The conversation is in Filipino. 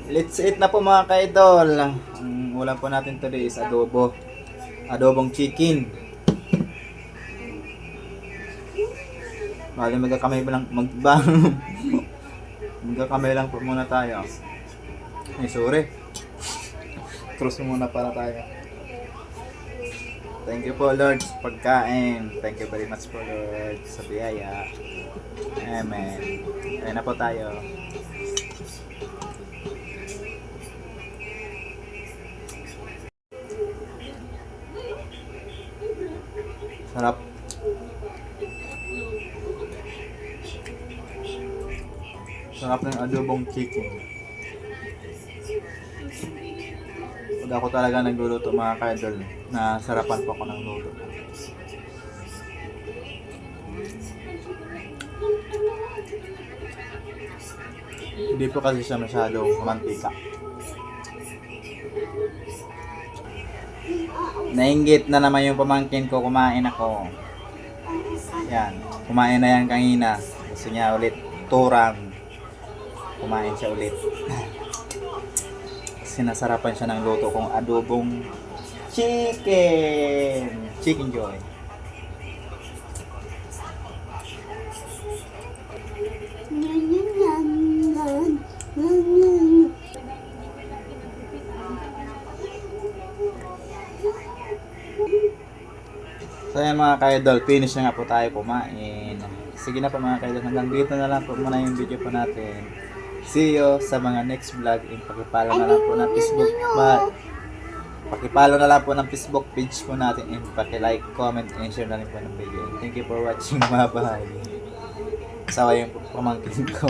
Let's eat na po mga ka-idol. Ang ulam po natin today is adobo. Adobong chicken. Bali magkakamay lang magkakamay lang po muna tayo. Ay sorry. Cross muna para tayo. Thank you po Lord sa pagkain. Thank you very much po Lord sa biyaya. Amen. Kaya na po tayo. Sarap. Sarap ng adobong chicken. Pag ako talaga nagluluto mga ka-idol, na sarapan po ako ng luto. Hindi po kasi siya masyadong mantika. Nainggit na naman yung pamangkin ko, kumain ako. Yan, kumain na yan kanina. Gusto niya ulit turang. Kumain siya ulit. Sinasarapan siya ng luto kong adobong chicken. Chicken Joy. So yan mga ka-idol, finish na nga po tayo kumain. Sige na po mga ka-idol, hanggang dito na lang po muna yung video po natin. See you sa mga next vlog. Pakipalo na lang po ng Facebook. Pakipalo na lang po ng Facebook page po natin. And pakilike, comment, and share na rin po ng video. And thank you for watching mga bahay. Sawa yung pamangkin ko.